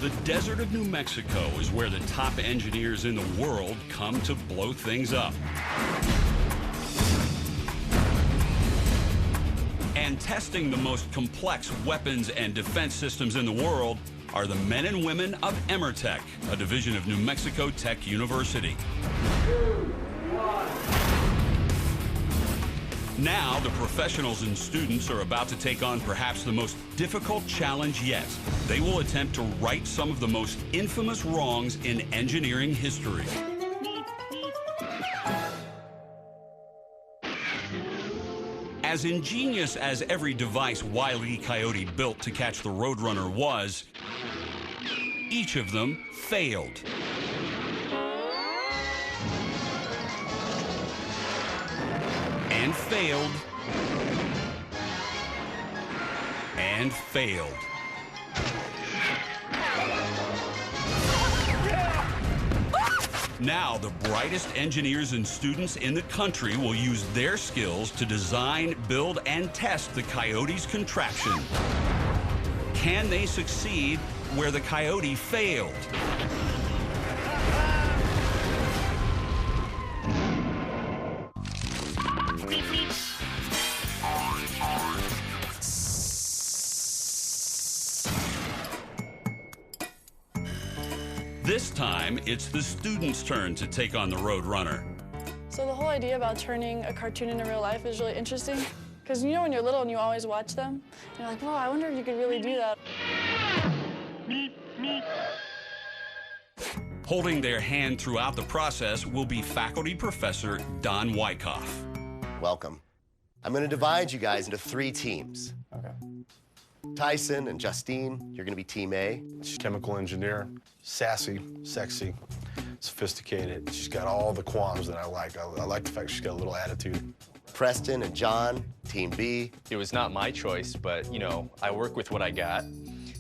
The desert of New Mexico is where the top engineers in the world come to blow things up. And testing the most complex weapons and defense systems in the world are the men and women of Emertech, a division of New Mexico Tech University. 2, 1. Now, the professionals and students are about to take on perhaps the most difficult challenge yet. They will attempt to right some of the most infamous wrongs in engineering history. As ingenious as every device Wile E. Coyote built to catch the Roadrunner was, each of them failed. And failed. And failed. Now, the brightest engineers and students in the country will use their skills to design, build, and test the Coyote's contraption. Can they succeed where the Coyote failed? This time, it's the students' turn to take on the Roadrunner. So the whole idea about turning a cartoon into real life is really interesting. Because you know when you're little and you always watch them, you're like, whoa, I wonder if you could really do that. Holding their hand throughout the process will be faculty professor Don Wyckoff. Welcome. I'm going to divide you guys into 3 teams. Okay. Tyson and Justine, you're going to be Team A. She's a chemical engineer, sassy, sexy, sophisticated. She's got all the qualms that I like. I like the fact she's got a little attitude. Preston and John, Team B. It was not my choice, but, you know, I work with what I got.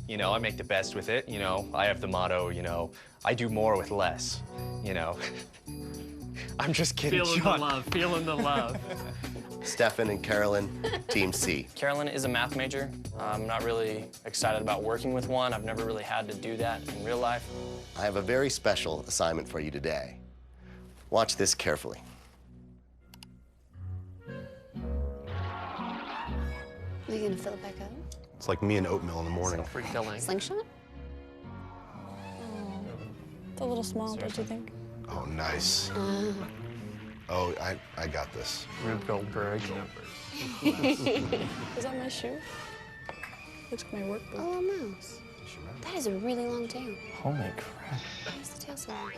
You know, I make the best with it. You know, I have the motto, you know, I do more with less, you know. I'm just kidding, Feeling John. the love, feeling the love. Stefan and Carolyn, Team C. Carolyn is a math major. I'm not really excited about working with one. I've never really had to do that in real life. I have a very special assignment for you today. Watch this carefully. Are you gonna fill it back up? It's like me and oatmeal in the morning. Free filling. Slingshot? It's a little small, don't you think? Oh, nice. Oh, I got this. Rube Goldberg. Is that my shoe? Looks like my workbook. Oh, a mouse. That is a really long tail. Holy crap. Where's the tail so long?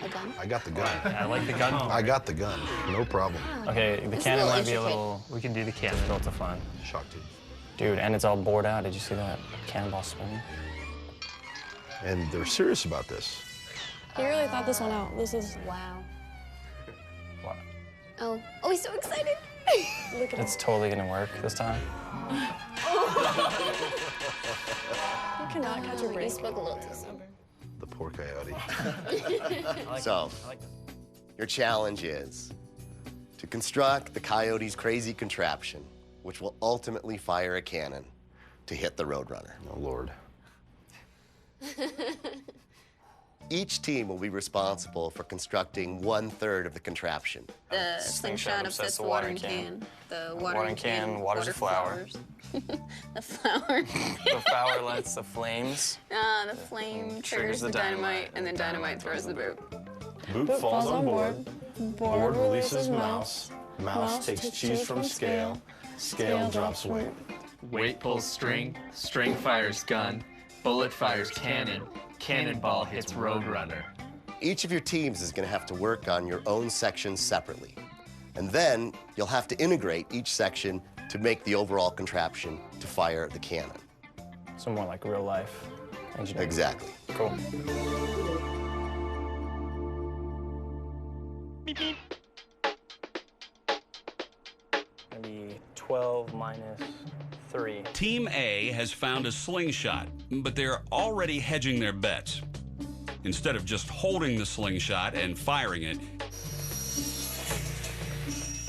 A gun? I got the gun. I like the gun. I got the gun. No problem. Okay, the It's cannon a little might be a intricate. little We can do the cannon. difficult to find. Shock tube. Dude, and it's all bored out. Did you see that cannonball spinning? And they're serious about this. He really thought this one out. This is, Wow. What? Oh, he's so excited. look at It's it. totally gonna work this time. You cannot catch a You break. spoke a little too soon. The poor coyote. So, your challenge is to construct the Coyote's crazy contraption, which will ultimately fire a cannon to hit the Roadrunner. Oh, Lord. Each team will be responsible for constructing 1/3 of the contraption. The slingshot upsets the watering can. The watering can waters a flower. The flower. The flower lights the flames. The flame triggers the dynamite, and then dynamite throws the boot. Boot Boot falls on board. Board Releases mouse. Mouse takes cheese from scale. Scale drops weight. Weight pulls string, string fires gun, bullet fires cannon, cannonball hits Roadrunner. Each of your teams is going to have to work on your own section separately. And then you'll have to integrate each section to make the overall contraption to fire the cannon. So more like real life engineering. Exactly. Cool. Maybe 12 minus 3. Team A has found a slingshot, but they're already hedging their bets. Instead of just holding the slingshot and firing it,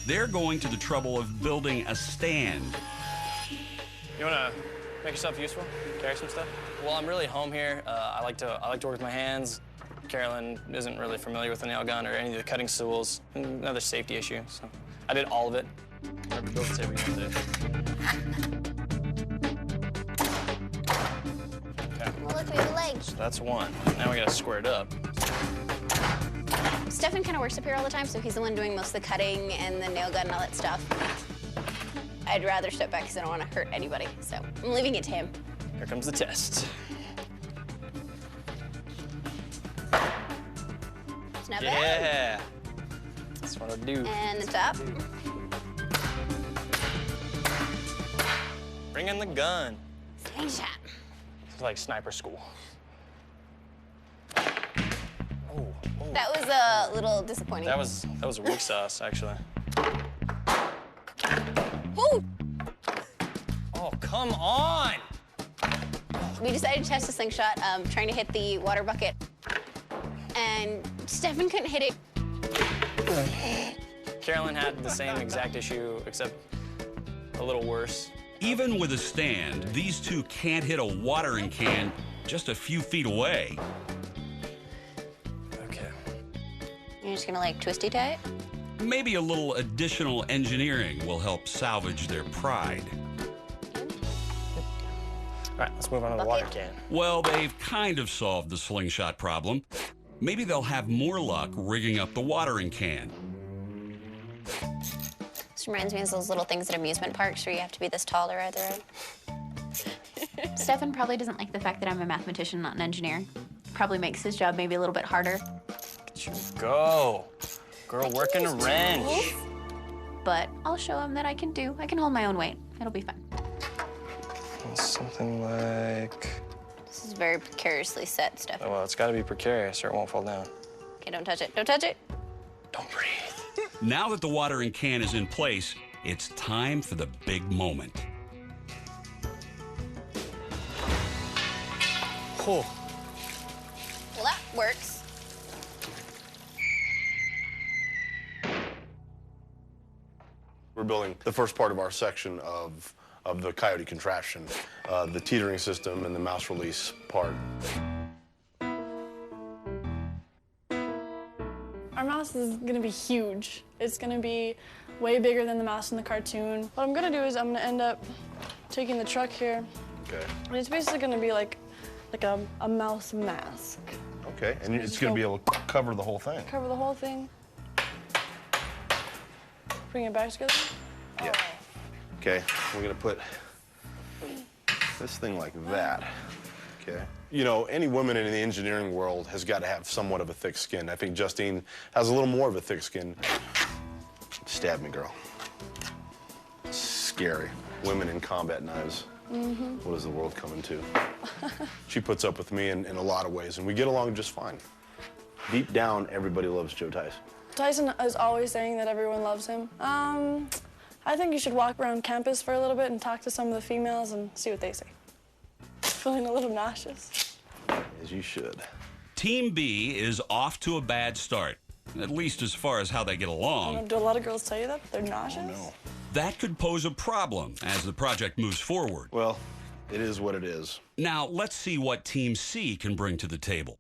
they're going to the trouble of building a stand. You wanna Make yourself useful. Carry some stuff. Well, I'm really home here. I like to work with my hands. Carolyn isn't really familiar with the nail gun or any of the cutting tools. Another safety issue. So I did all of it. Build it every day. Okay. Well, look, we have a leg. So that's one. Now we gotta square it up. Stefan kind of works up here all the time, so he's the one doing most of the cutting and the nail gun and all that stuff. I'd rather step back because I don't want to hurt anybody, so I'm leaving it to him. Here comes the test. It's not bad. Yeah. That's what I do. And the top. Bring in the gun. Slingshot. It's like sniper school. That was a little disappointing. That was weak sauce, actually. Ooh. Oh, come on! We decided to test the slingshot, trying to hit the water bucket. And Stefan couldn't hit it. Carolyn had the same exact issue, except a little worse. Even with a stand, these two can't hit a watering can just a few feet away. Okay. You're just gonna like twisty tie it? Maybe a little additional engineering will help salvage their pride. All right, let's move on to the water can. Well, they've kind of solved the slingshot problem. Maybe they'll have more luck rigging up the watering can. This reminds me of those little things at amusement parks where you have to be this tall to ride the ride. Stefan probably doesn't like the fact that I'm a mathematician, not an engineer. Probably makes his job maybe a little bit harder. Go. Girl, working a wrench. But I'll show him that I can hold my own weight. It'll be fun. Something like... This is very precariously set, Stefan. Oh, well, it's gotta be precarious or it won't fall down. Okay, don't touch it. Don't touch it. Don't breathe. Now that the watering can is in place, it's time for the big moment. Oh. Well, that works. We're building the first part of our section of the Coyote contraption, the teetering system and the mouse release part. Our mouse is gonna be huge. It's gonna be way bigger than the mouse in the cartoon. What I'm gonna do is I'm gonna end up taking the truck here. Okay. And it's basically gonna be like a mouse mask. Okay, and it's gonna be able to cover the whole thing. Cover the whole thing. Bring it back together. Yeah. Okay, we're gonna put this thing like that. Okay. You know, any woman in the engineering world has got to have somewhat of a thick skin. I think Justine has a little more of a thick skin. Stab me, girl. Scary. Women in combat knives. Mm-hmm. What is the world coming to? She puts up with me in a lot of ways, and we get along just fine. Deep down, everybody loves Joe Tyson. Tyson is always saying that everyone loves him. I think you should walk around campus for a little bit and talk to some of the females and see what they say. Feeling a little nauseous. As you should. Team B is off to a bad start, at least as far as how they get along. Do a lot of girls tell you that? They're nauseous? Oh, no. That could pose a problem as the project moves forward. Well, it is what it is. Now, let's see what Team C can bring to the table.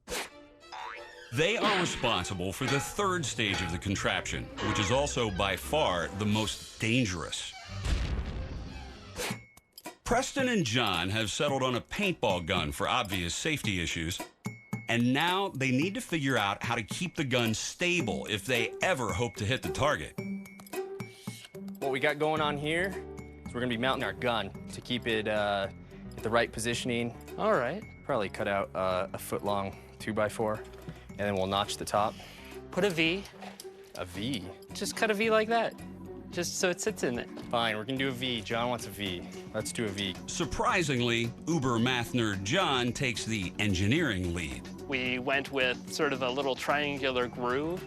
They are responsible for the third stage of the contraption, which is also by far the most dangerous. Preston and John have settled on a paintball gun for obvious safety issues, and now they need to figure out how to keep the gun stable if they ever hope to hit the target. What we got going on here is we're gonna be mounting our gun to keep it at the right positioning. All right. Probably cut out a foot-long 2x4, and then we'll notch the top. Put a V. A V? Just cut a V like that. Just so it sits in it. Fine, we're gonna do a V. John wants a V. Let's do a V. Surprisingly, uber math nerd John takes the engineering lead. We went with sort of a little triangular groove,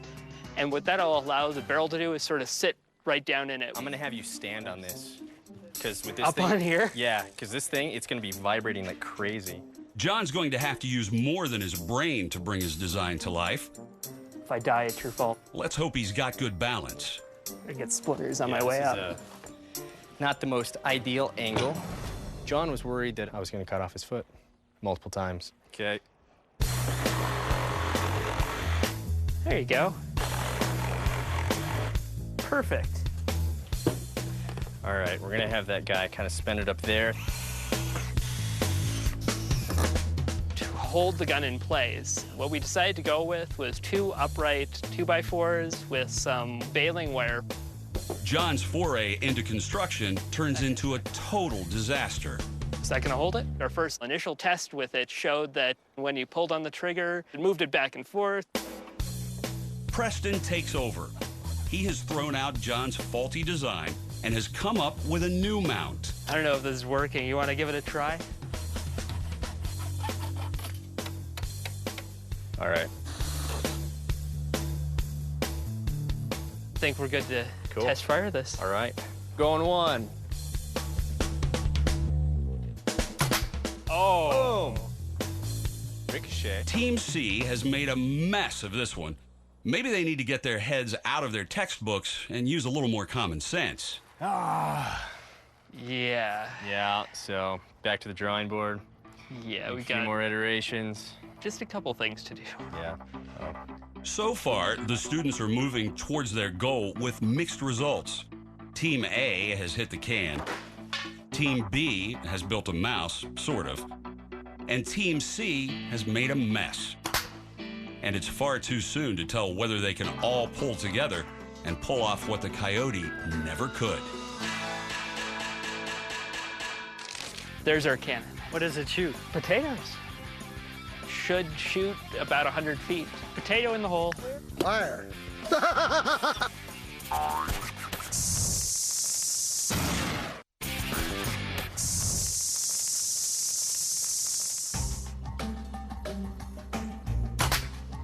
and what that'll allow the barrel to do is sort of sit right down in it. I'm gonna have you stand on this, because with this Up thing... on here? Yeah, because this thing, it's gonna be vibrating like crazy. John's going to have to use more than his brain to bring his design to life. If I die, it's your fault. Let's hope he's got good balance. I get splinters on my Yeah, way this up. is not the most ideal angle. John was worried that I was going to cut off his foot multiple times. Okay. There you go. Perfect. All right, we're going to have that guy kind of spin it up there. To hold the gun in place, what we decided to go with was 2 upright 2x4s with some baling wire. John's foray into construction turns into a total disaster. Is that gonna hold it? Our first initial test with it showed that when you pulled on the trigger, it moved it back and forth. Preston takes over. He has thrown out John's faulty design and has come up with a new mount. I don't know if this is working. You wanna give it a try? All right. I think we're good to Cool. test fire this. All right. Going 1. Oh. Boom. Ricochet. Team C has made a mess of this one. Maybe they need to get their heads out of their textbooks and use a little more common sense. Yeah. Yeah, so back to the drawing board. Yeah, we A few got more iterations. just a couple things to do. Yeah. Oh. So far, the students are moving towards their goal with mixed results. Team A has hit the can. Team B has built a mouse, sort of. And Team C has made a mess. And it's far too soon to tell whether they can all pull together and pull off what the Coyote never could. There's our cannon. What does it shoot? Potatoes. Should shoot about 100 feet. Potato in the hole. Fire.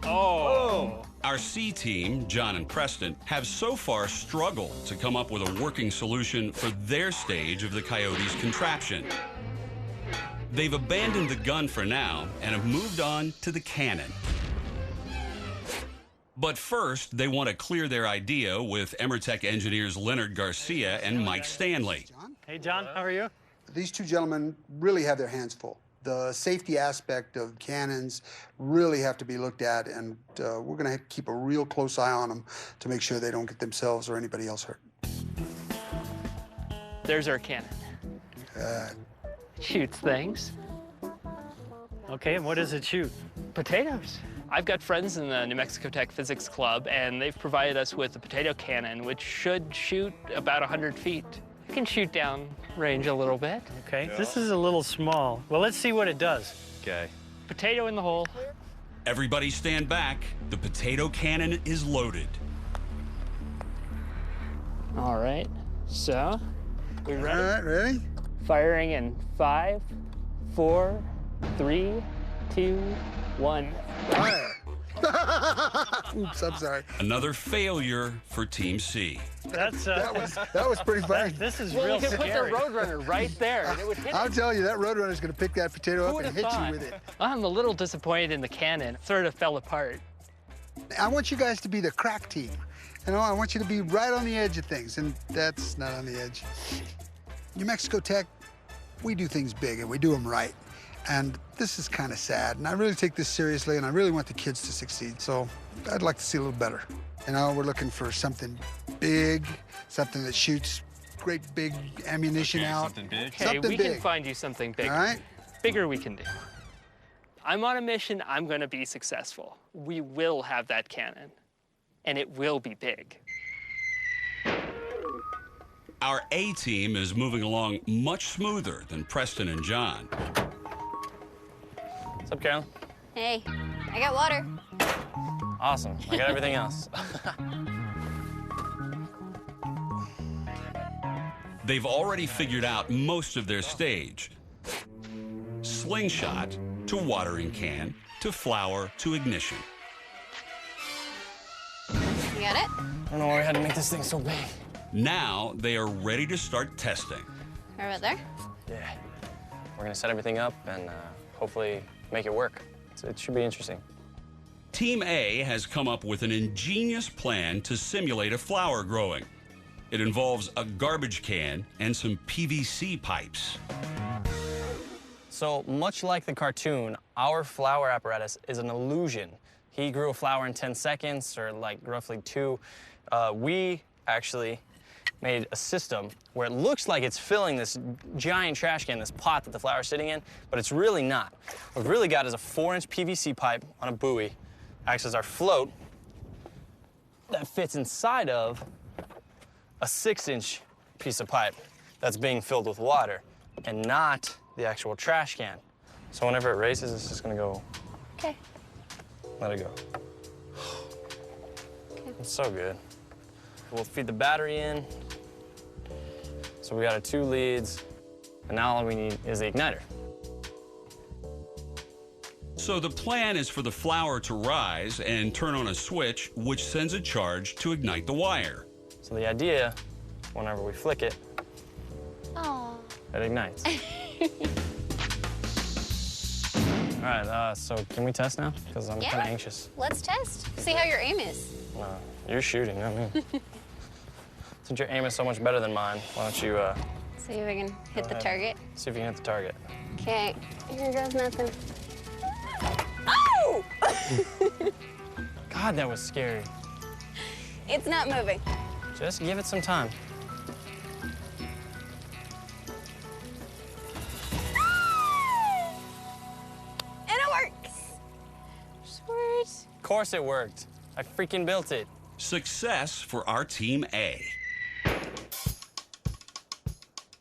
Oh. Our C team, John and Preston, have so far struggled to come up with a working solution for their stage of the Coyote's contraption. They've abandoned the gun for now and have moved on to the cannon. But first, they want to clear their idea with Emertech engineers Leonard Garcia and Mike Stanley. Hey, John, how are you? These two gentlemen really have their hands full. The safety aspect of cannons really have to be looked at, and we're going to keep a real close eye on them to make sure they don't get themselves or anybody else hurt. There's our cannon. Shoots things. Okay, and what does it shoot? Potatoes. I've got friends in the New Mexico Tech Physics Club, and they've provided us with a potato cannon, which should shoot about 100 feet. It can shoot down range a little bit. Okay, this is a little small. Well, let's see what it does. Okay. Potato in the hole. Everybody stand back. The potato cannon is loaded. All right, so we ready? All right, ready? Firing in 5, 4, 3, 2, 1. Fire. Oops, I'm sorry. Another failure for Team C. That's That was pretty funny. this is Well, real you could put the scary. Roadrunner right there, and it would hit I'm it. telling you, that Roadrunner's going to pick that potato Who up would and have hit thought? you with it. I'm a little disappointed in the cannon. It sort of fell apart. I want you guys to be the crack team. You know, I want you to be right on the edge of things, and that's not on the edge. New Mexico Tech, we do things big, and we do them right. And this is kind of sad, and I really take this seriously, and I really want the kids to succeed, so I'd like to see a little better. You know, we're looking for something big, something that shoots great big ammunition out. Something big. Hey, Something we big. can find you something bigger. All right? Bigger we can do. I'm on a mission. I'm going to be successful. We will have that cannon, and it will be big. Our A team is moving along much smoother than Preston and John. What's up, Carolyn? Hey, I got water. Awesome. I got everything else. They've already figured out most of their stage. Slingshot to watering can to flower to ignition. You got it? I don't know why we had to make this thing so big. Now they are ready to start testing. Right about there? Yeah. We're gonna set everything up and hopefully make it work. So it should be interesting. Team A has come up with an ingenious plan to simulate a flower growing. It involves a garbage can and some PVC pipes. So much like the cartoon, our flower apparatus is an illusion. He grew a flower in 10 seconds, or like roughly 2. We actually made a system where it looks like it's filling this giant trash can, this pot that the flower's sitting in, but it's really not. What we've really got is a 4-inch PVC pipe on a buoy, acts as our float, that fits inside of a 6-inch piece of pipe that's being filled with water, and not the actual trash can. So whenever it races, it's just gonna go. Okay. Let it go. Okay. It's so good. We'll feed the battery in. So we got our 2 leads, and now all we need is the igniter. So the plan is for the flower to rise and turn on a switch, which sends a charge to ignite the wire. So the idea, whenever we flick it, it ignites. All right, so can we test now? Because I'm kind of anxious. Let's test. See how your aim is. You're shooting, not me. Since your aim is so much better than mine, why don't you, See if I can hit the target. see if you can hit the target. Okay, here goes nothing. Oh! God, that was scary. It's not moving. Just give it some time. And it works. Sweet. Of course it worked. I freaking built it. Success for our Team A.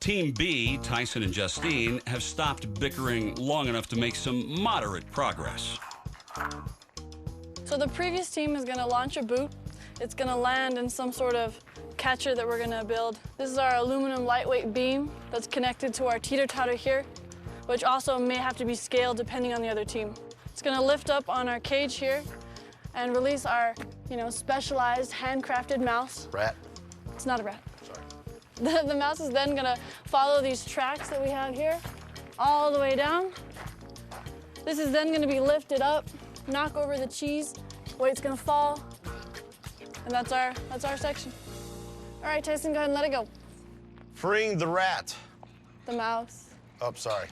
Team B, Tyson and Justine, have stopped bickering long enough to make some moderate progress. So the previous team is gonna launch a boot. It's gonna land in some sort of catcher that we're gonna build. This is our aluminum lightweight beam that's connected to our teeter-totter here, which also may have to be scaled depending on the other team. It's gonna lift up on our cage here and release our, specialized handcrafted mouse. Rat. It's not a rat. Sorry. The mouse is then gonna follow these tracks that we have here all the way down. This is then gonna be lifted up, knock over the cheese, weight's gonna fall, and that's our section. All right, Tyson, go ahead and let it go. Freeing the rat. The mouse. Oh, sorry.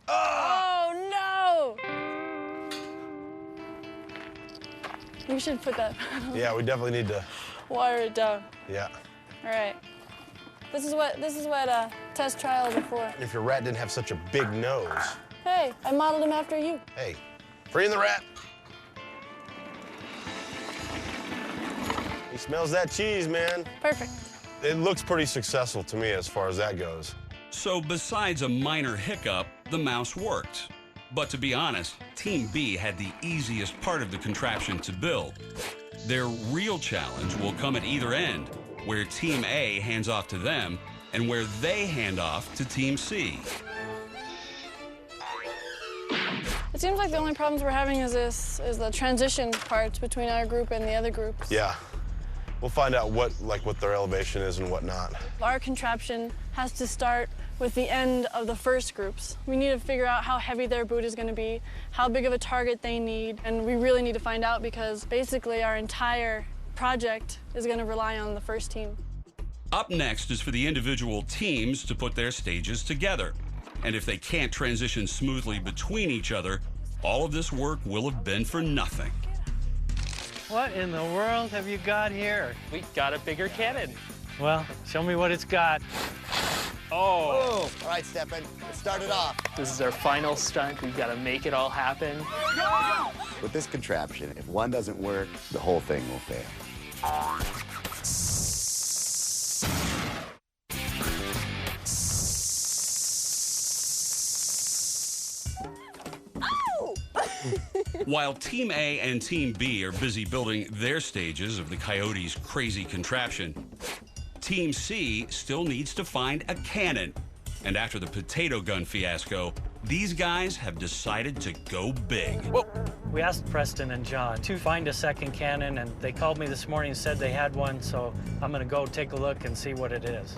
Oh, no! We should put that. Yeah, we definitely need to. Wire it down. Yeah. All right. This is what test trials are for. If your rat didn't have such a big nose. Hey, I modeled him after you. Hey, freeing the rat. He smells that cheese, man. Perfect. It looks pretty successful to me as far as that goes. So besides a minor hiccup, the mouse worked. But to be honest, Team B had the easiest part of the contraption to build. Their real challenge will come at either end, where Team A hands off to them and where they hand off to Team C. It seems like the only problems we're having is the transition parts between our group and the other groups. Yeah. We'll find out what their elevation is and whatnot. Our contraption has to start with the end of the first groups. We need to figure out how heavy their boot is going to be, how big of a target they need, and we really need to find out because basically our entire project is going to rely on the first team. Up next is for the individual teams to put their stages together. And if they can't transition smoothly between each other, all of this work will have been for nothing. What in the world have you got here? We got a bigger cannon. Well, show me what it's got. Oh! All right, Stephen, let's start it off. This is our final stunt. We've got to make it all happen. With this contraption, if one doesn't work, the whole thing will fail. While Team A and Team B are busy building their stages of the Coyote's crazy contraption, Team C still needs to find a cannon. And after the potato gun fiasco, these guys have decided to go big. Whoa. We asked Preston and John to find a second cannon, and they called me this morning and said they had one, so I'm gonna go take a look and see what it is.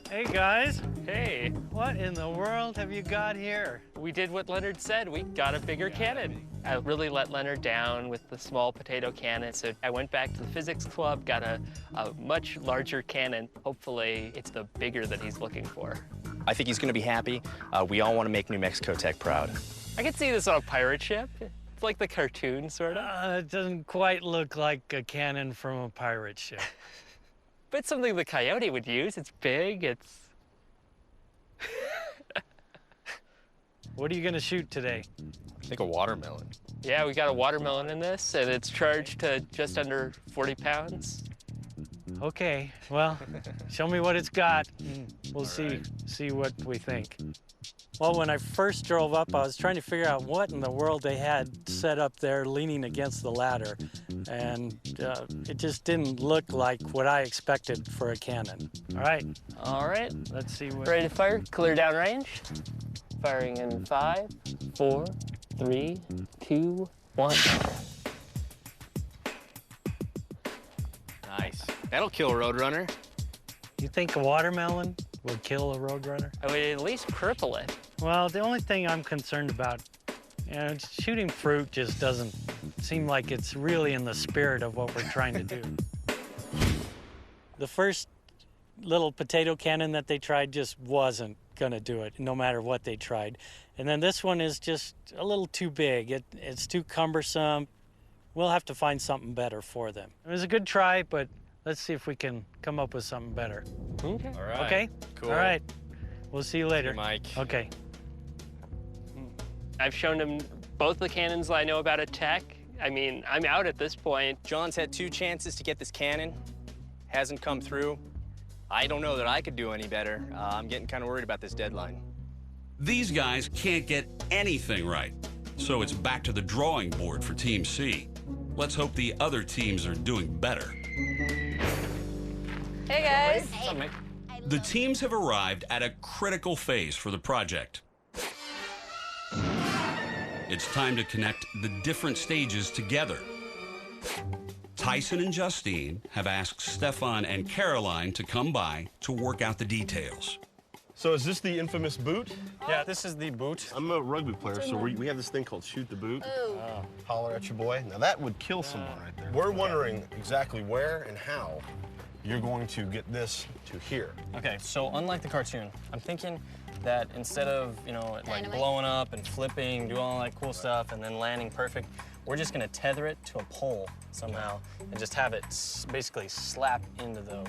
Hey, guys. Hey. What in the world have you got here? We did what Leonard said. We got a bigger cannon. I really let Leonard down with the small potato cannon, so I went back to the physics club, got a much larger cannon. Hopefully, it's the bigger that he's looking for. I think he's going to be happy. We all want to make New Mexico Tech proud. I could see this on a pirate ship. It's like the cartoon, sort of. It doesn't quite look like a cannon from a pirate ship. But it's something the Coyote would use. It's big, it's... What are you gonna shoot today? I think a watermelon. Yeah, we got a watermelon in this, and it's charged to just under 40 pounds. Okay, well, show me what it's got, and we'll see what we think. Well, when I first drove up, I was trying to figure out what in the world they had set up there leaning against the ladder, and it just didn't look like what I expected for a cannon. All right. All right. Let's see what... Ready to fire? Clear downrange. Firing in 5, 4, 3, 2, 1. Nice. That'll kill a Roadrunner. You think a watermelon would kill a Roadrunner? I would at least cripple it. Well, the only thing I'm concerned about, shooting fruit just doesn't seem like it's really in the spirit of what we're trying to do. The first little potato cannon that they tried just wasn't gonna do it, no matter what they tried. And then this one is just a little too big. It's too cumbersome. We'll have to find something better for them. It was a good try, but let's see if we can come up with something better. Okay. All right. Okay? Cool. All right. We'll see you later. See you, Mike. Okay. I've shown him both the cannons that I know about at Tech. I mean, I'm out at this point. John's had 2 chances to get this cannon. Hasn't come through. I don't know that I could do any better. I'm getting kind of worried about this deadline. These guys can't get anything right, so it's back to the drawing board for Team C. Let's hope the other teams are doing better. Hey, guys. What's up, Mike? The teams have arrived at a critical phase for the project. It's time to connect the different stages together. Tyson and Justine have asked Stefan and Caroline to come by to work out the details. So is this the infamous boot? Yeah, this is the boot. I'm a rugby player, so we have this thing called shoot the boot. Ooh. Holler at your boy. Now that would kill someone right there. We're wondering exactly where and how you're going to get this to here. Okay, so unlike the cartoon, I'm thinking that instead of, like Dynamite. blowing up and flipping, do all that cool stuff, and then landing perfect, we're just gonna tether it to a pole somehow and just have it basically slap into the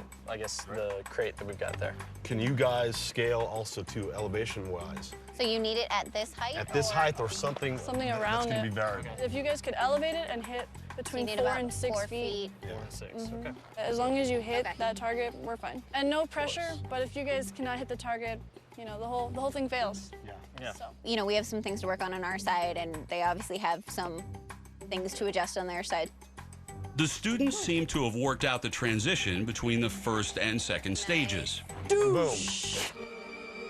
crate that we've got there. Can you guys scale also to elevation-wise? So you need it at this height? At this height or something? Something that's around gonna it. be variable. If you guys could elevate it and hit between need 4 about and 6 4 feet. 4 and 6, okay. As long as you hit Okay. that target, we're fine. And no pressure, but if you guys cannot hit the target, the whole thing fails. Yeah. So. We have some things to work on our side, and they obviously have some things to adjust on their side. The students seem to have worked out the transition between the first and second stages. Boom.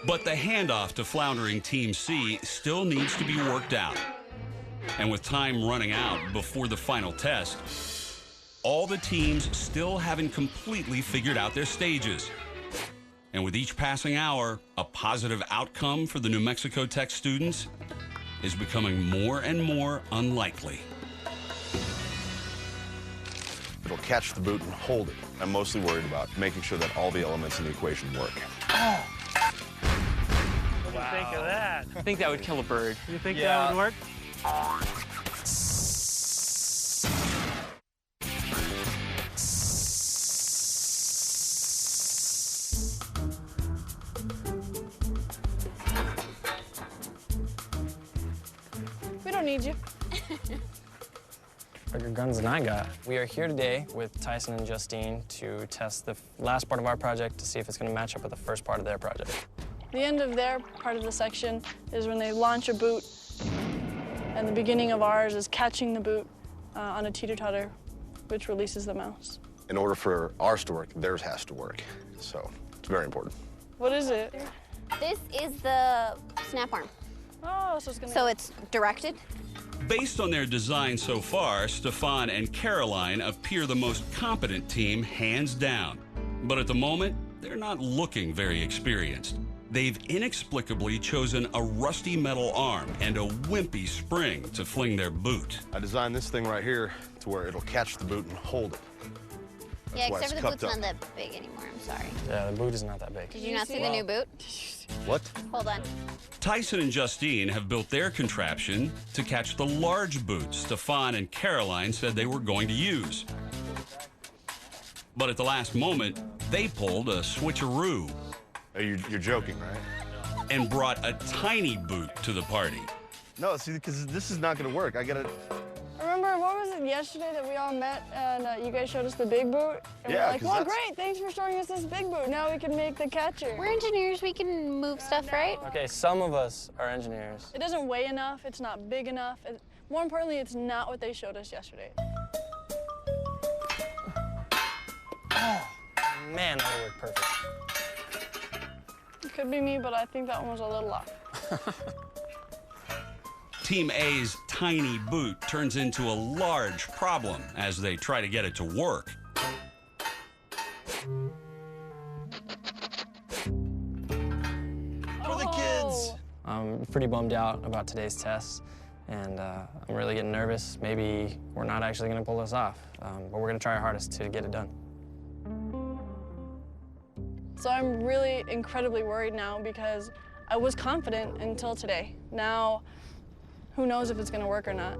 But the handoff to floundering Team C still needs to be worked out. And with time running out before the final test, all the teams still haven't completely figured out their stages. And with each passing hour, a positive outcome for the New Mexico Tech students is becoming more and more unlikely. It'll catch the boot and hold it. I'm mostly worried about making sure that all the elements in the equation work. What do you think of that? I think that would kill a bird. You think that would work? We don't need you. Bigger guns than I got. We are here today with Tyson and Justine to test the last part of our project to see if it's going to match up with the first part of their project. The end of their part of the section is when they launch a boot, and the beginning of ours is catching the boot on a teeter-totter, which releases the mouse. In order for ours to work, theirs has to work. So it's very important. What is it? This is the snap arm. Oh, so it's gonna... So it's directed. Based on their design so far, Stefan and Caroline appear the most competent team, hands down. But at the moment, they're not looking very experienced. They've inexplicably chosen a rusty metal arm and a wimpy spring to fling their boot. I designed this thing right here to where it'll catch the boot and hold it. Yeah, why except it's for the boot's cupped not up. that big anymore. I'm sorry. Yeah, the boot is not that big. Did you not see the new boot? What? Hold on. Tyson and Justine have built their contraption to catch the large boots Stefan and Caroline said they were going to use. But at the last moment, they pulled a switcheroo. You're joking, right? And brought a tiny boot to the party. No, see, because this is not going to work. I got to... Remember, what was it yesterday that we all met and you guys showed us the big boot? And Yeah, we're like, 'cause well, that's- great, thanks for showing us this big boot. Now we can make the catcher. We're engineers. We can move stuff, right? Okay, some of us are engineers. It doesn't weigh enough. It's not big enough. More importantly, it's not what they showed us yesterday. Oh, man, that would work perfect. It could be me, but I think that one was a little off. Team A's tiny boot turns into a large problem as they try to get it to work. For the kids! I'm pretty bummed out about today's test, and I'm really getting nervous. Maybe we're not actually going to pull this off, but we're going to try our hardest to get it done. So I'm really incredibly worried now because I was confident until today. Now, who knows if it's gonna work or not.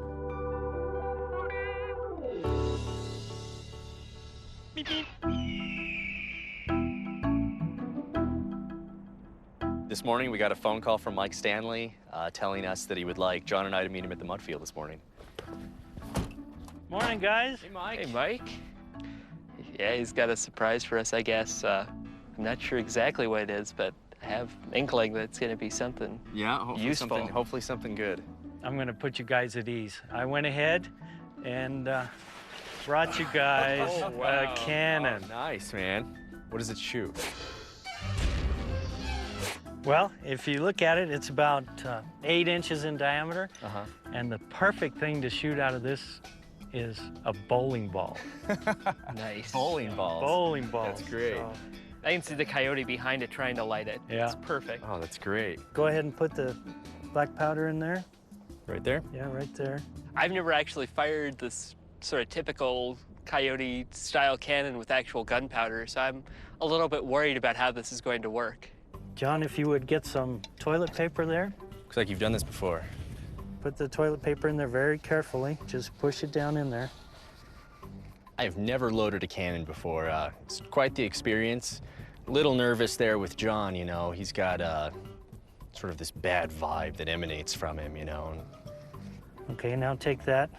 Beep, beep. This morning, we got a phone call from Mike Stanley telling us that he would like John and I to meet him at the mud field this morning. Morning, guys. Hey, Mike. Hey, Mike. Yeah, he's got a surprise for us, I guess. I'm not sure exactly what it is, but I have an inkling that it's going to be something useful. Hopefully something good. I'm going to put you guys at ease. I went ahead and brought you guys a cannon. Oh, nice, man. What does it shoot? Well, if you look at it, it's about 8 inches in diameter. Uh-huh. And the perfect thing to shoot out of this is a bowling ball. Nice. Bowling balls. Bowling balls. That's great. So, I can see the coyote behind it trying to light it. Yeah. It's perfect. Oh, that's great. go ahead and put the black powder in there. Right there? Yeah, right there. I've never actually fired this sort of typical coyote-style cannon with actual gunpowder, so I'm a little bit worried about how this is going to work. John, if you would get some toilet paper there. Looks like you've done this before. Put the toilet paper in there very carefully. Just push it down in there. I have never loaded a cannon before. It's quite the experience. Little nervous there with John, you know. He's got sort of this bad vibe that emanates from him, you know. Okay, now take that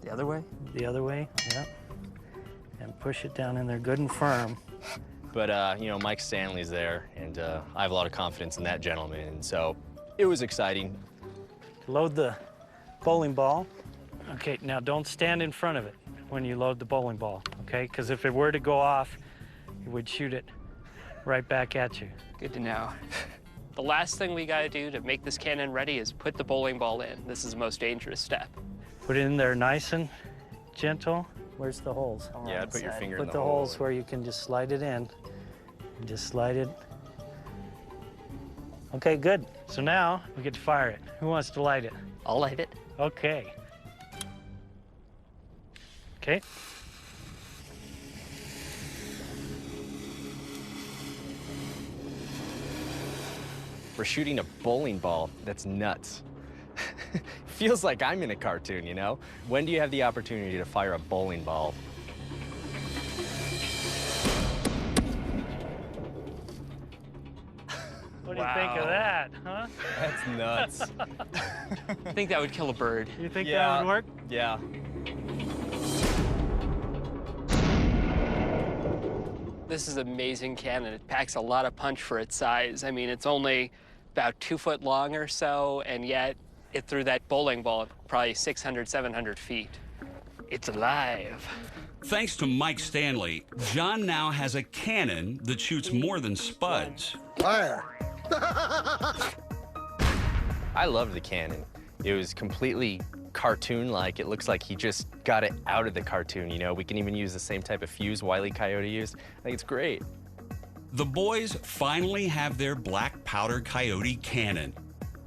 The other way? the other way. Yep. And push it down in there good and firm. But, you know, Mike Stanley's there, and I have a lot of confidence in that gentleman, and so it was exciting. Load the bowling ball. Okay, now don't stand in front of it when you load the bowling ball, okay? Because if it were to go off, it would shoot it right back at you. Good to know. The last thing we gotta do to make this cannon ready is put the bowling ball in. This is the most dangerous step. Put it in there nice and gentle. Where's the holes? Yeah, I'd put your finger in Put the the hole. holes where you can just slide it in. And just slide it. Okay, good. So now we get to fire it. Who wants to light it? I'll light it. Okay. Okay. We're shooting a bowling ball. That's nuts. Feels like I'm in a cartoon, you know? When do you have the opportunity to fire a bowling ball? What do you think of that, huh? That's nuts. I think that would kill a bird. You think that would work? Yeah. This is an amazing cannon. It packs a lot of punch for its size. I mean, it's only about 2 foot long or so, and yet it threw that bowling ball probably 600, 700 feet. It's alive. Thanks to Mike Stanley, John now has a cannon that shoots more than spuds. Fire. I loved the cannon. It was completely cartoon-like. It looks like he just got it out of the cartoon, you know? We can even use the same type of fuse Wile E. Coyote used. I think it's great. The boys finally have their black powder coyote cannon,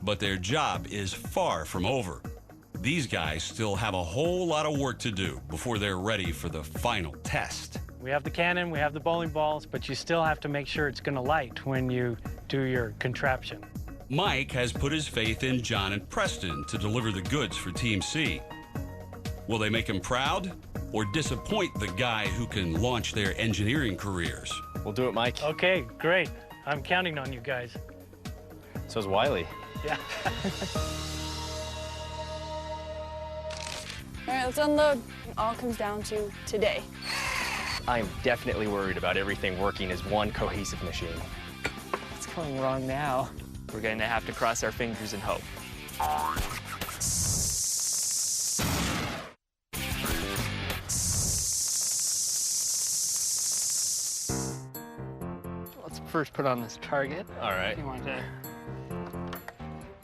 but their job is far from over. These guys still have a whole lot of work to do before they're ready for the final test. We have the cannon, we have the bowling balls, but you still have to make sure it's going to light when you do your contraption. Mike has put his faith in John and Preston to deliver the goods for Team C. Will they make him proud or disappoint the guy who can launch their engineering careers? We'll do it, Mike. Okay, great. I'm counting on you guys. So's Wiley. Yeah. All right, let's unload. It all comes down to today. I'm definitely worried about everything working as one cohesive machine. What's going wrong now? We're going to have to cross our fingers and hope. Let's first put on this target. All right. You want to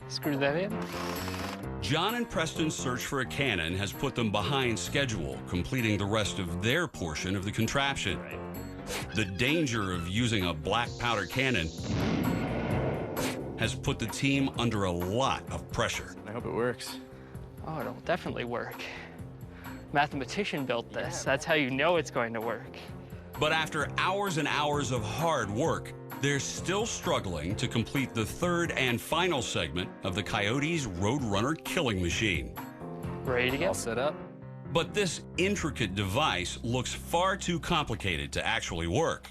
screw that in? John and Preston's search for a cannon has put them behind schedule, completing the rest of their portion of the contraption. The danger of using a black powder cannon has put the team under a lot of pressure. I hope it works. Oh, it'll definitely work. Mathematician built this. That's how you know it's going to work. But after hours and hours of hard work, they're still struggling to complete the third and final segment of the Coyotes Roadrunner killing machine. Ready to go? All set up. But this intricate device looks far too complicated to actually work.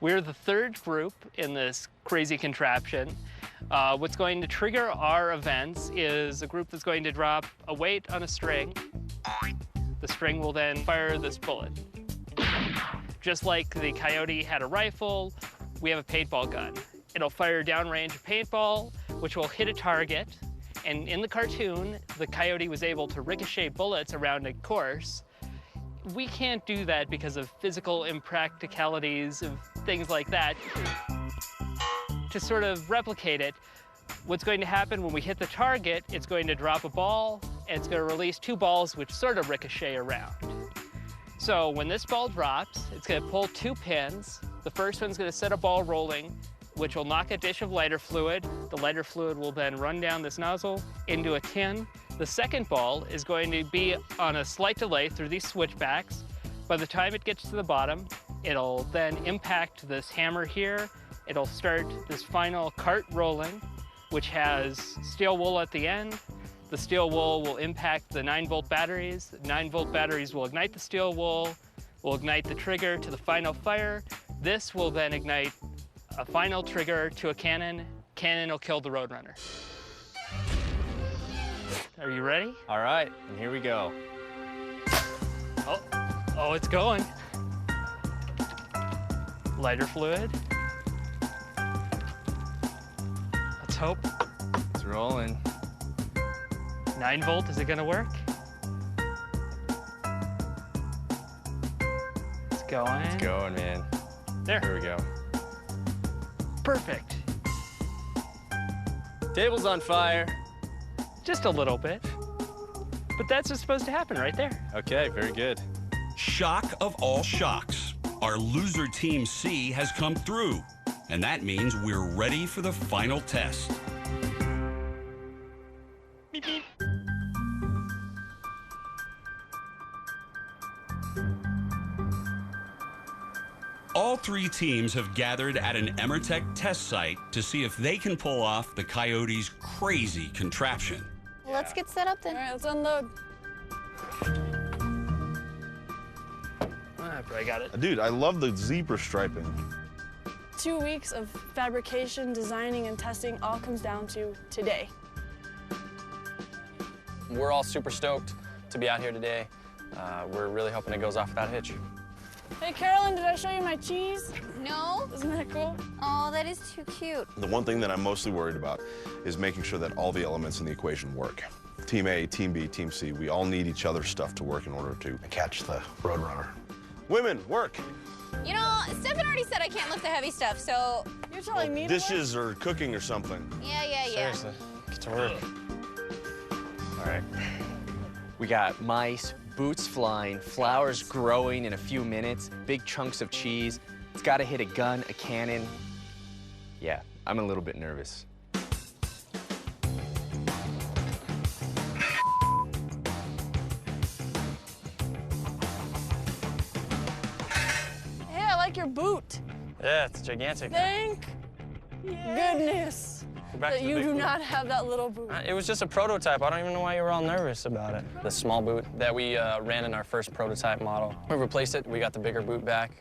We're the third group in this crazy contraption. What's going to trigger our events is a group that's going to drop a weight on a string. The string will then fire this bullet. Just like the Coyote had a rifle, we have a paintball gun. It'll fire downrange a paintball, which will hit a target. And in the cartoon, the Coyote was able to ricochet bullets around a course. We can't do that because of physical impracticalities of things like that. To sort of replicate it, what's going to happen when we hit the target, it's going to drop a ball, and it's going to release two balls which sort of ricochet around. So when this ball drops, it's going to pull two pins. The first one's going to set a ball rolling, which will knock a dish of lighter fluid. The lighter fluid will then run down this nozzle into a tin. The second ball is going to be on a slight delay through these switchbacks. By the time it gets to the bottom, it'll then impact this hammer here. It'll start this final cart rolling, which has steel wool at the end. The steel wool will impact the 9-volt batteries. The 9-volt batteries will ignite the steel wool, will ignite the trigger to the final fire. This will then ignite a final trigger to a cannon. Cannon will kill the Roadrunner. Are you ready? All right, and here we go. Oh, it's going. Lighter fluid. Let's hope. It's rolling. 9-volt, is it gonna work? It's going. It's going, man. There. Here we go. Perfect. Table's on fire. Just a little bit. But that's what's supposed to happen right there. Okay, very good. Shock of all shocks. Our loser Team C has come through, and that means we're ready for the final test. Beep, beep. All three teams have gathered at an Emertech test site to see if they can pull off the Coyotes' crazy contraption. Well, let's get set up then. All right, let's unload. I got it. Dude, I love the zebra striping. 2 weeks of fabrication, designing, and testing all comes down to today. We're all super stoked to be out here today. We're really hoping it goes off without a hitch. Hey, Carolyn, did I show you my cheese? No. Isn't that cool? Oh, that is too cute. The one thing that I'm mostly worried about is making sure that all the elements in the equation work. Team A, Team B, Team C, we all need each other's stuff to work in order to catch the Roadrunner. Women, work. You know, Stefan already said I can't lift the heavy stuff, so... You're telling me Dishes or cooking or something. Yeah. Seriously, get to work. All right. We got mice, boots flying, flowers growing in a few minutes, big chunks of cheese. It's got to hit a gun, a cannon. Yeah, I'm a little bit nervous. your boot. Yeah, it's gigantic. Thank goodness that you do not have that little boot. It was just a prototype. I don't even know why you were all nervous about it. The small boot that we ran in our first prototype model. We replaced it, we got the bigger boot back.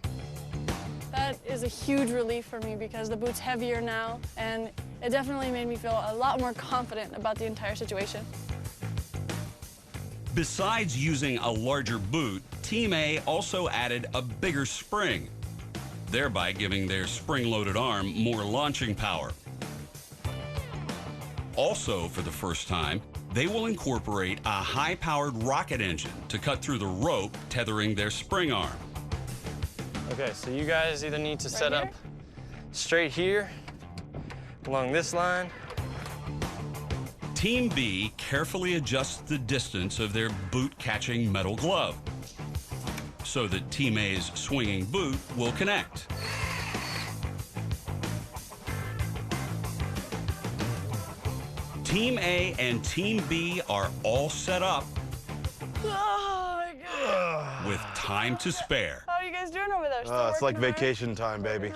That is a huge relief for me because the boot's heavier now, and it definitely made me feel a lot more confident about the entire situation. Besides using a larger boot, Team A also added a bigger spring, thereby giving their spring-loaded arm more launching power. Also, for the first time, they will incorporate a high-powered rocket engine to cut through the rope tethering their spring arm. Okay, so you guys either need to set up straight here, along this line. Team B carefully adjusts the distance of their boot-catching metal glove so that Team A's swinging boot will connect. Team A and Team B are all set up Oh my God. with time to spare. How are you guys doing over there? Still It's like working hard? vacation time, baby.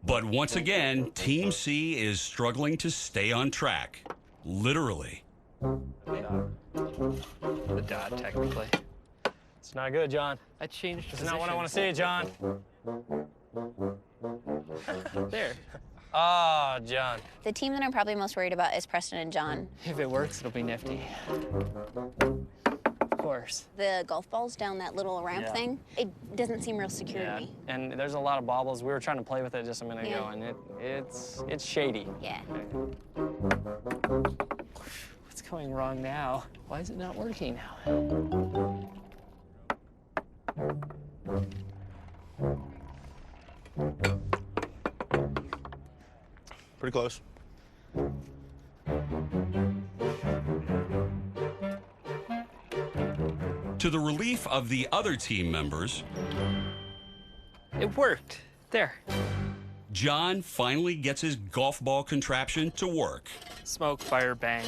But once again, Team C is struggling to stay on track, literally. The dot, technically. It's not good, John. I changed It's not what I want to see, John. There. Ah, John. The team that I'm probably most worried about is Preston and John. If it works, it'll be nifty. Of course. The golf balls down that little ramp thing, it doesn't seem real secure to me. And there's a lot of bobbles. We were trying to play with it just a minute ago, and it's shady. Yeah. What's going wrong now? Why is it not working now? Pretty close. To the relief of the other team members, It worked. There. John finally gets his golf ball contraption to work. Smoke, fire, bang.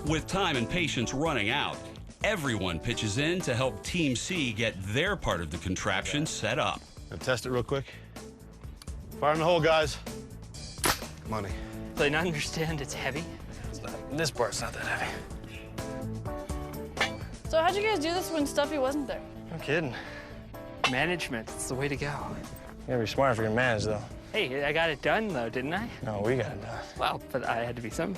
With time and patience running out, everyone pitches in to help Team C get their part of the contraption set up. Gonna test it real quick. Fire in the hole, guys. Money. Do they not understand it's heavy? This part's not that heavy. So how'd you guys do this when Stuffy wasn't there? No kidding. Management, it's the way to go. You gotta be smart if you're gonna manage, though. Hey, I got it done, though, didn't I? No, we got it done. Well, but I had to be some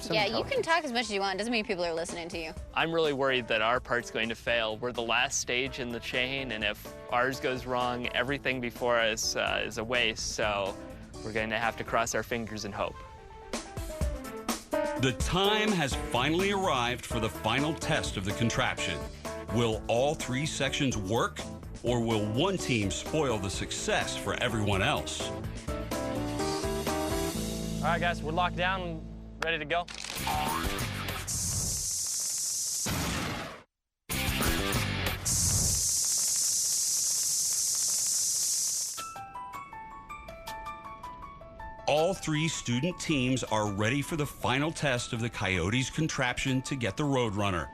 Yeah, you help. can talk as much as you want. Doesn't mean people are listening to you. I'm really worried that our part's going to fail. We're the last stage in the chain, and if ours goes wrong, everything before us is a waste, so we're going to have to cross our fingers and hope. The time has finally arrived for the final test of the contraption. Will all three sections work, or will one team spoil the success for everyone else? All right, guys, we're locked down and ready to go. All three student teams are ready for the final test of the Coyotes contraption to get the Roadrunner.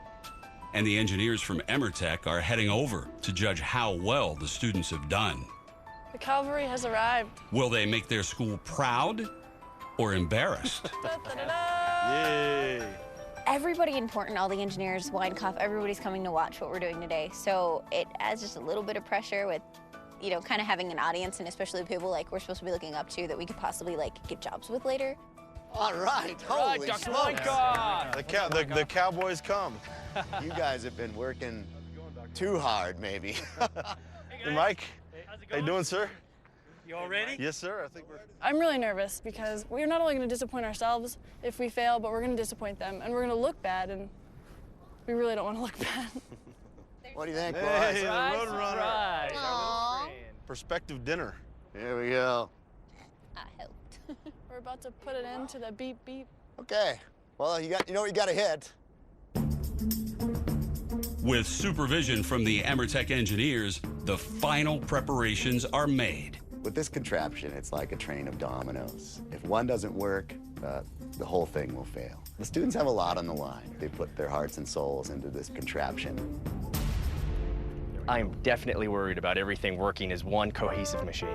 And the engineers from Emertech are heading over to judge how well the students have done. The cavalry has arrived. Will they make their school proud or embarrassed? Yay! Everybody important, all the engineers, Weinkauf, everybody's coming to watch what we're doing today. So it adds just a little bit of pressure with, you know, kind of having an audience, and especially the people like we're supposed to be looking up to that we could possibly like get jobs with later. All right, holy Dr. smokes. The Cowboys come. You guys have been working too hard, maybe. Hey, Mike. How you doing, sir? You all ready? Yes, sir. I think we're... I'm really nervous because we're not only going to disappoint ourselves if we fail, but we're going to disappoint them, and we're going to look bad, and we really don't want to look bad. What do you think, boys? Hey, the Roadrunner. Aww. Prospective dinner. Here we go. I helped. We're about to put it into the beep beep. Okay. Well, you know what you got to hit. With supervision from the Emertech engineers, the final preparations are made. With this contraption, it's like a train of dominoes. If one doesn't work, the the whole thing will fail. The students have a lot on the line. They put their hearts and souls into this contraption. I'm definitely worried about everything working as one cohesive machine.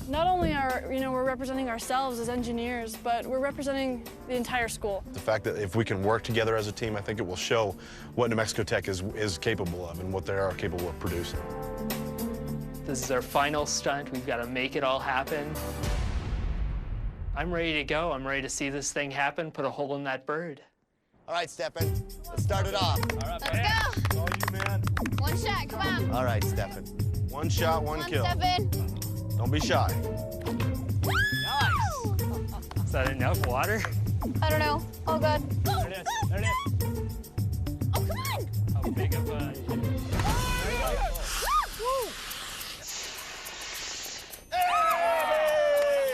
Not only are, we're representing ourselves as engineers, but we're representing the entire school. The fact that if we can work together as a team, I think it will show what New Mexico Tech is capable of and what they are capable of producing. This is our final stunt. We've got to make it all happen. I'm ready to go. I'm ready to see this thing happen, put a hole in that bird. All right, Stefan, let's start it off. All right, let's go. All you, man. One shot, come on. All right, Stefan. One shot, one kill. Stefan. Don't be shy. Nice. Is that enough water? I don't know. Oh, God. There it is. There it is. Oh, come on. How big of a...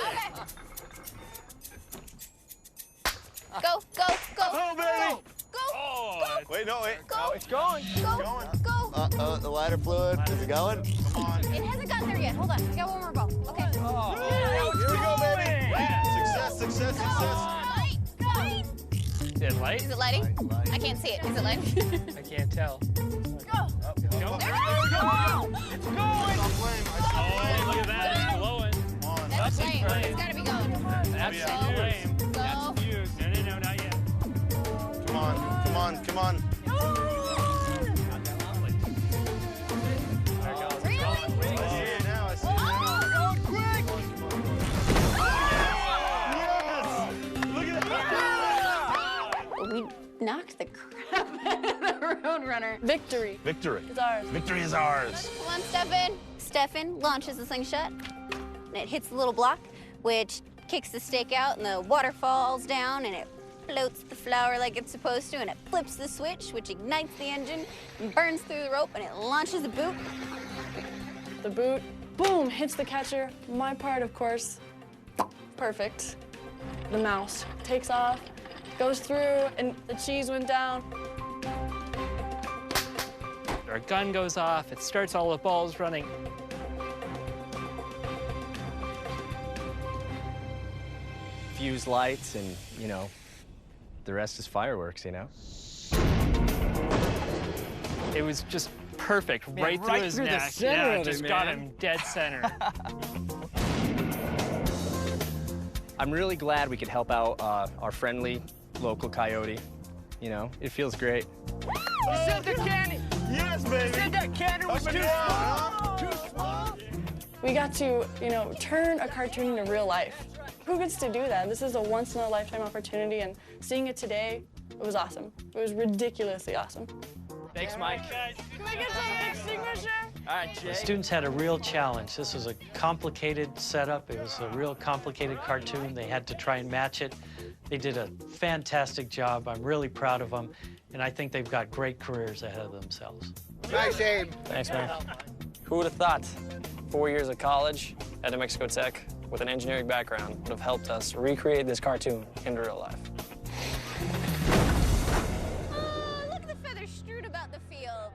Okay. Go, go, go. Oh, baby. Go, Oh, go. Wait, no, wait. Go. No, it's going. Go, go. Uh-oh, the lighter fluid. Is it going? Come on. It hasn't gotten there yet. Hold on. We got one more ball. Okay. Oh. Here we go, baby. Yeah. Success, success, success. Light, light. Is it light? Is it lighting? I can't see it. Is it lighting? I can't tell. Go. Go. There it is. It's going. Oh, look at that. It's glowing. That's That's flame. flame. It's gotta be going. That's Go. flame. Go. That's fuse. No, not yet. Come on, come on, come on. Not that lovely. There it goes. Really? I see it now, I see it Oh. now. Quick! Yes! Look at that! We knocked the crap out of the Roadrunner. Victory Victory. is ours. Victory is ours. Come on, Stefan. Stefan launches the slingshot, and it hits the little block, which kicks the stake out, and the water falls down, and it floats the flower like it's supposed to, and it flips the switch, which ignites the engine, and burns through the rope, and it launches the boot. The boot, boom, hits the catcher. My part, of course, perfect. The mouse takes off, goes through, and the cheese went down. Our gun goes off. It starts all the balls running. Fuse lights and, the rest is fireworks, It was just perfect, right through his neck. The center of it, just got him dead center. I'm really glad we could help out our friendly local coyote. It feels great. You said the cannon. Yes, baby. You said that cannon was Up and too down, small. Too small. We got to, turn a cartoon into real life. Who gets to do that? This is a once-in-a-lifetime opportunity, and seeing it today, it was awesome. It was ridiculously awesome. Thanks, Mike. Can I get some extinguisher? All right, Jay. The students had a real challenge. This was a complicated setup. It was a real complicated cartoon. They had to try and match it. They did a fantastic job. I'm really proud of them, and I think they've got great careers ahead of themselves. Nice aim. Thanks, man. Who would have thought 4 years of college at New Mexico Tech with an engineering background would have helped us recreate this cartoon into real life? Oh, look at the feathers strewed about the field.